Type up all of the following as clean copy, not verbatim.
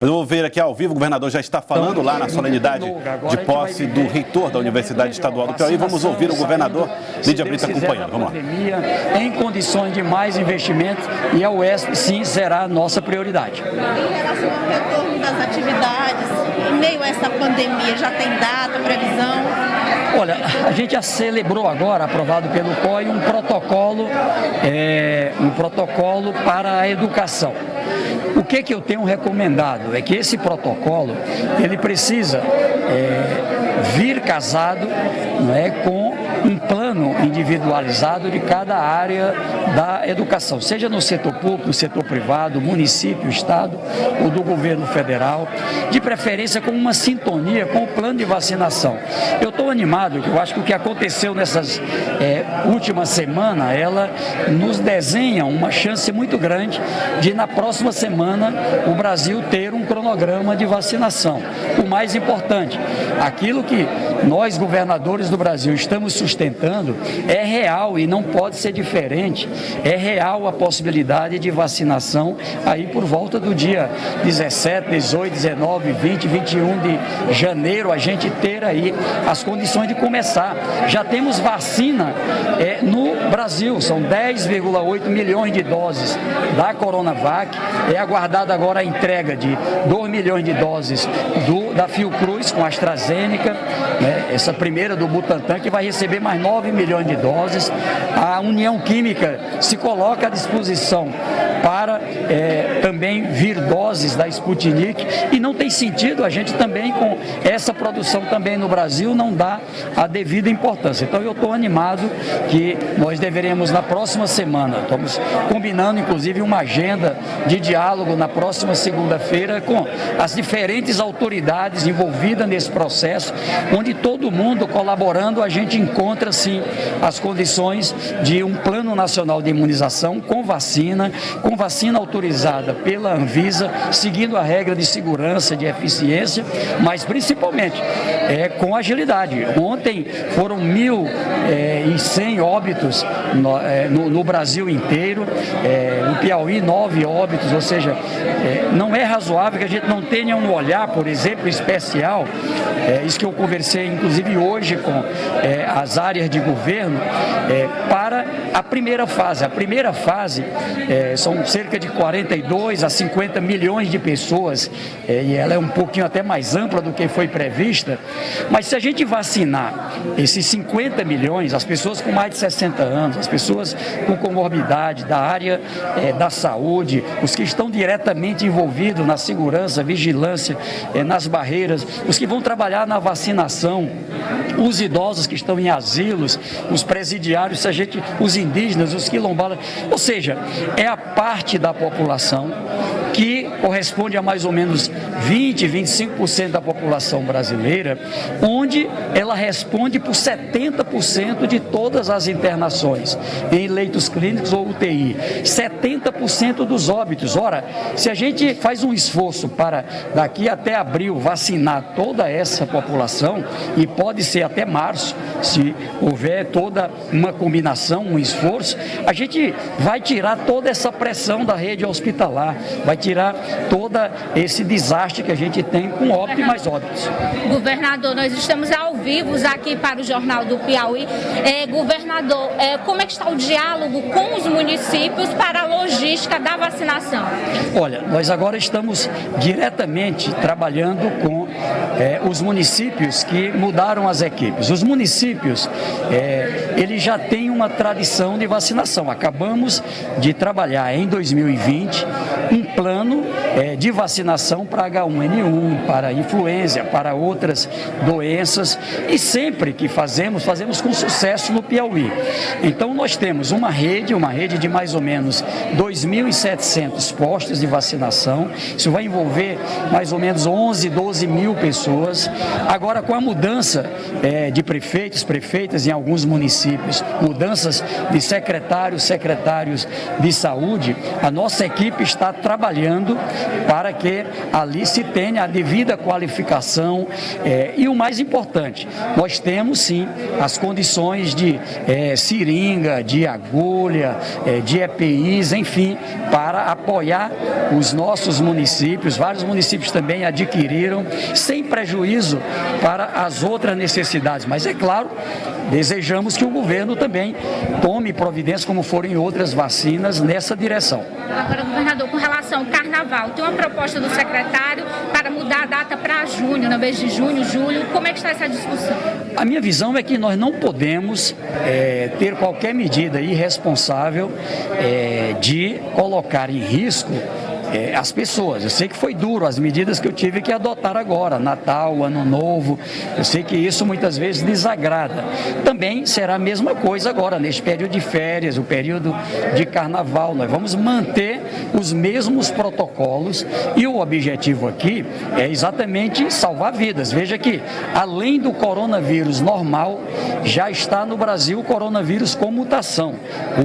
Vamos ver aqui ao vivo, o governador já está falando lá na solenidade de posse do reitor da Universidade Estadual do Piauí. Vamos ouvir o governador Lídia Brito acompanhando. Vamos lá. Em condições de mais investimentos, e a UESP sim será a nossa prioridade. Em relação ao retorno das atividades, em meio a essa pandemia, já tem data, previsão? Olha, a gente já celebrou agora, aprovado pelo COI, um protocolo para a educação. O que eu tenho recomendado é que esse protocolo, ele precisa vir casado, com um plano individualizado de cada área da educação, seja no setor público, no setor privado, município, estado ou do governo federal, de preferência com uma sintonia com o plano de vacinação. Eu estou animado, que eu acho que o que aconteceu nessas últimas semanas, ela nos desenha uma chance muito grande de na próxima semana o Brasil ter um cronograma de vacinação. O mais importante, aquilo que nós governadores do Brasil estamos sustentando é real e não pode ser diferente. É real a possibilidade de vacinação aí por volta do dia 17, 18, 19, 20, 21 de janeiro, a gente ter aí as condições de começar. Já temos vacina no Brasil, são 10,8 milhões de doses da Coronavac, é aguardada agora a entrega de 2 milhões de doses da Fiocruz com a AstraZeneca, essa primeira do Butantan, que vai receber mais 9 milhões de doses. A União Química se coloca à disposição para também vir doses da Sputnik, e não tem sentido a gente também, com essa produção também no Brasil, não dar a devida importância. Então eu estou animado que nós deveremos na próxima semana, estamos combinando inclusive uma agenda de diálogo na próxima segunda-feira com as diferentes autoridades envolvidas nesse processo, onde todo mundo colaborando, a gente encontra sim as condições de um plano nacional de imunização com vacina autorizada pela Anvisa, seguindo a regra de segurança, de eficiência, mas principalmente com agilidade. Ontem foram 1.100 óbitos no Brasil inteiro, no Piauí 9 óbitos, ou seja, não é razoável que a gente não tenha um olhar, por exemplo, especial, isso que eu conversei inclusive hoje com as áreas de governo, para a primeira fase. A primeira fase são cerca de 42 a 50 milhões de pessoas, e ela é um pouquinho até mais ampla do que foi prevista, mas se a gente vacinar esses 50 milhões, as pessoas com mais de 60 anos, as pessoas com comorbidade da área da saúde, os que estão diretamente envolvidos na segurança, vigilância, nas barreiras, os que vão trabalhar na vacinação, os idosos que estão em asilos, os presidiários, os indígenas, os quilombolas, ou seja, é a parte da população que corresponde a mais ou menos 20, 25% da população brasileira, onde ela responde por 70% de todas as internações em leitos clínicos ou UTI, 70% dos óbitos. Ora, se a gente faz um esforço para daqui até abril vacinar toda essa população, e pode ser até março, se houver toda uma combinação, um esforço, a gente vai tirar toda essa pressão da rede hospitalar, vai tirar todo esse desastre que a gente tem com óbito e mais óbitos. Governador, nós estamos ao vivo aqui para o Jornal do Piauí. Governador, como é que está o diálogo com os municípios para a logística da vacinação? Olha, nós agora estamos diretamente trabalhando com os municípios que mudaram as equipes. Os municípios, eles já têm uma tradição de vacinação. Acabamos de trabalhar em 2020 um plano de vacinação para H1N1, para influenza, para outras doenças, e sempre que fazemos com sucesso no Piauí. Então nós temos uma rede de mais ou menos 2.700 postos de vacinação. Isso vai envolver mais ou menos 11, 12 mil pessoas. Agora, com a mudança de prefeitas em alguns municípios, mudanças de secretários de saúde, a nossa equipe está trabalhando para que ali se tenha a devida qualificação e o mais importante, nós temos sim as condições de seringa, de agulha, de EPIs, enfim, para apoiar os nossos municípios. Vários municípios também adquiriram, sem prejuízo para as outras necessidades, mas é claro, desejamos que o governo também tome providências, como foram em outras vacinas, nessa direção. Agora, governador, com relação ao carnaval, tem uma proposta do secretário para mudar a data para junho, no mês de junho, julho. Como é que está essa discussão? A minha visão é que nós não podemos ter qualquer medida irresponsável de colocar em risco as pessoas. Eu sei que foi duro as medidas que eu tive que adotar agora, Natal, Ano Novo, eu sei que isso muitas vezes desagrada. Também será a mesma coisa agora, neste período de férias, o período de carnaval, nós vamos manter os mesmos protocolos e o objetivo aqui é exatamente salvar vidas. Veja que, além do coronavírus normal, já está no Brasil o coronavírus com mutação.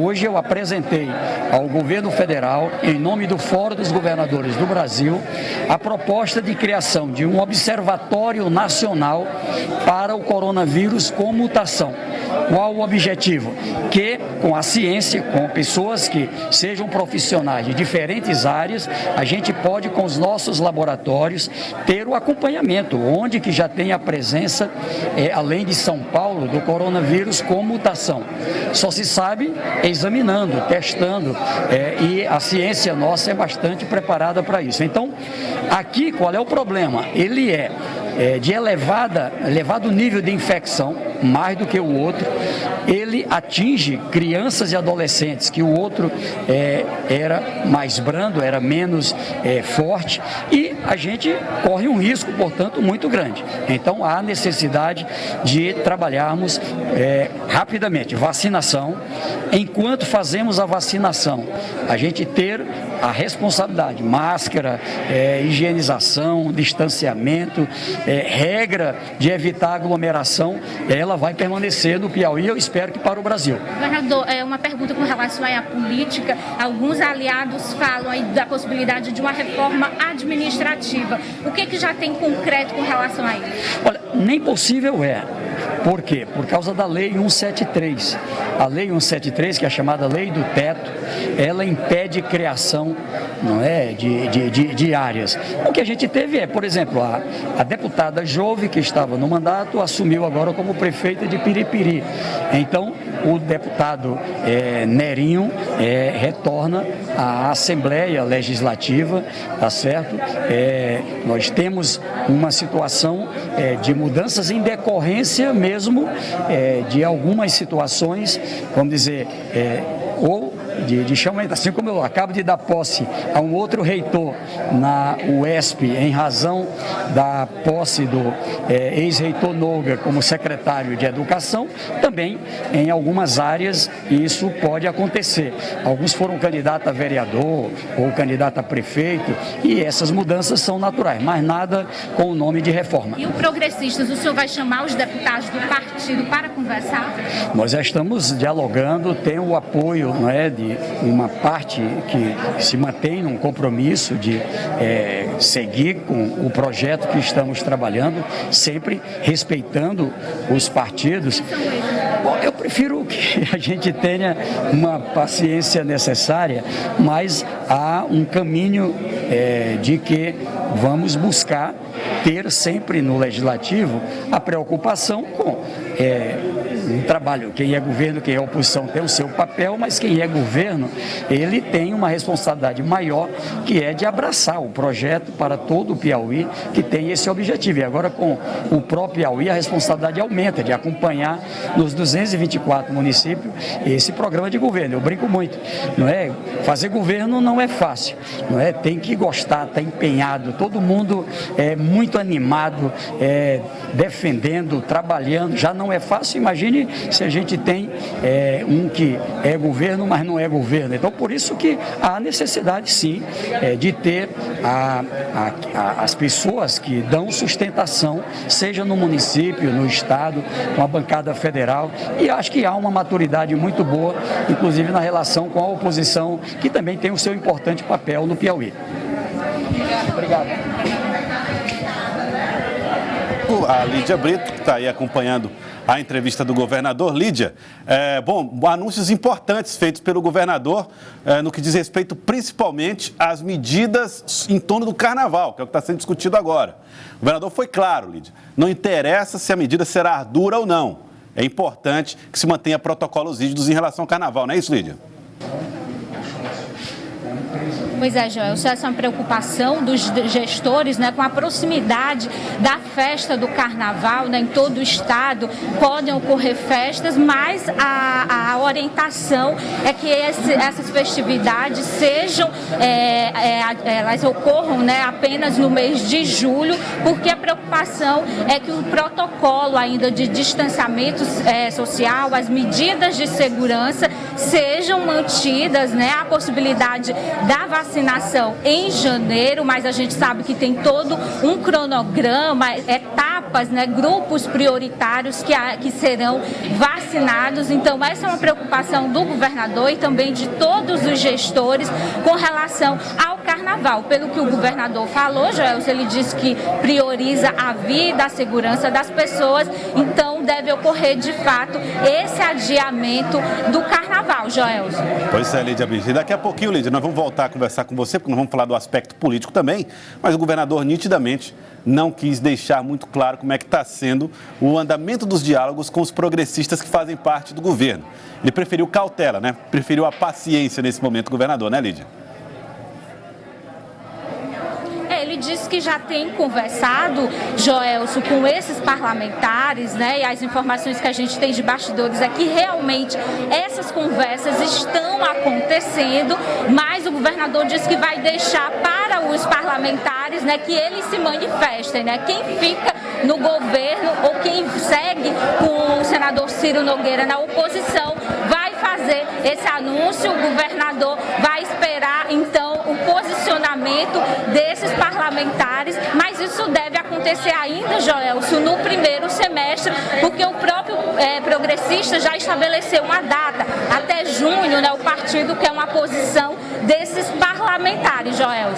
Hoje eu apresentei ao governo federal, em nome do Fórum dos Governadores do Brasil, a proposta de criação de um observatório nacional para o coronavírus com mutação. Qual o objetivo? Que com a ciência, com pessoas que sejam profissionais de diferentes áreas, a gente pode, com os nossos laboratórios, ter o acompanhamento, onde que já tem a presença, além de São Paulo, do coronavírus com mutação. Só se sabe examinando, testando, e a ciência nossa é bastante preparada para isso. Então, aqui qual é o problema? Ele é de elevado nível de infecção, mais do que o outro. Ele atinge crianças e adolescentes, que o outro era mais brando, era menos forte, e a gente corre um risco, portanto, muito grande. Então, há necessidade de trabalharmos rapidamente. Vacinação. Enquanto fazemos a vacinação, a gente ter a responsabilidade, máscara, higienização, distanciamento, regra de evitar aglomeração, ela vai permanecer no Piauí, eu espero que para o Brasil. Governador, uma pergunta com relação à política. Alguns aliados falam aí da possibilidade de uma reforma administrativa. O que já tem concreto com relação a isso? Olha, nem possível é. Por quê? Por causa da Lei 173. A Lei 173, que é a chamada Lei do Teto, ela impede criação, não é, de áreas. O que a gente teve por exemplo, a deputada Jove, que estava no mandato, assumiu agora como prefeita de Piripiri. Então, o deputado Nerinho retorna à Assembleia Legislativa, tá certo? Nós temos uma situação de mudanças em decorrência mesmo de algumas situações, vamos dizer, ou de chamamento, assim como eu acabo de dar posse a um outro reitor na UESP, em razão da posse do ex-reitor Noga como secretário de Educação, também em algumas áreas isso pode acontecer. Alguns foram candidatos a vereador ou candidato a prefeito, e essas mudanças são naturais, mas nada com o nome de reforma. E o Progressistas, o senhor vai chamar os deputados do partido para conversar? Nós já estamos dialogando, tem o apoio, não é, de uma parte que se mantém num compromisso de seguir com o projeto que estamos trabalhando, sempre respeitando os partidos. Bom, eu prefiro que a gente tenha uma paciência necessária, mas há um caminho de que vamos buscar ter sempre no Legislativo a preocupação com um trabalho. Quem é governo, quem é oposição tem o seu papel, mas quem é governo, ele tem uma responsabilidade maior, que é de abraçar o projeto para todo o Piauí, que tem esse objetivo. E agora, com o próprio Piauí, a responsabilidade aumenta de acompanhar nos 224 municípios esse programa de governo. Eu brinco muito, não é? Fazer governo não é fácil, não é? Tem que gostar, está empenhado, todo mundo é muito animado, defendendo, trabalhando. Já não é fácil, imagine que se a gente tem um que é governo, mas não é governo. Então, por isso que há necessidade, sim, de ter as pessoas que dão sustentação, seja no município, no estado, com a bancada federal, e acho que há uma maturidade muito boa, inclusive na relação com a oposição, que também tem o seu importante papel no Piauí. Obrigado. A Lídia Brito, que está aí acompanhando a entrevista do governador. Lídia, anúncios importantes feitos pelo governador no que diz respeito principalmente às medidas em torno do carnaval, que é o que está sendo discutido agora. O governador foi claro, Lídia, não interessa se a medida será dura ou não. É importante que se mantenha protocolos rígidos em relação ao carnaval, não é isso, Lídia? Pois é, Joel, essa é uma preocupação dos gestores, né, com a proximidade da festa do carnaval, né, em todo o estado podem ocorrer festas, mas a orientação é que essas festividades sejam, elas ocorram, né, apenas no mês de julho, porque a preocupação é que o protocolo ainda de distanciamento social, as medidas de segurança sejam mantidas, né, a possibilidade da vacinação em janeiro, mas a gente sabe que tem todo um cronograma, etapas, né, grupos prioritários que serão vacinados. Então, essa é uma preocupação do governador e também de todos os gestores com relação ao carnaval. Pelo que o governador falou, Joelson, ele disse que prioriza a vida, a segurança das pessoas, então deve ocorrer de fato esse adiamento do carnaval, Joelson. Pois é, Lídia Brito. E daqui a pouquinho, Lídia, nós vamos voltar a conversar com você, porque nós vamos falar do aspecto político também, mas o governador nitidamente não quis deixar muito claro como é que está sendo o andamento dos diálogos com os progressistas que fazem parte do governo. Ele preferiu cautela, né? Preferiu a paciência nesse momento, governador, né, Lídia? Ele disse que já tem conversado, Joelson, com esses parlamentares, né? E as informações que a gente tem de bastidores é que realmente essas conversas estão acontecendo, mas o governador disse que vai deixar para os parlamentares, né, que eles se manifestem, né? Quem fica no governo ou quem segue com o senador Ciro Nogueira na oposição vai fazer esse anúncio. O governador vai esperar, então, o posicionamento desses parlamentares, mas isso deve acontecer ainda, Joelson, no primeiro semestre, porque o próprio progressista já estabeleceu uma data, até junho, né, o partido quer uma posição desses parlamentares, Joelson.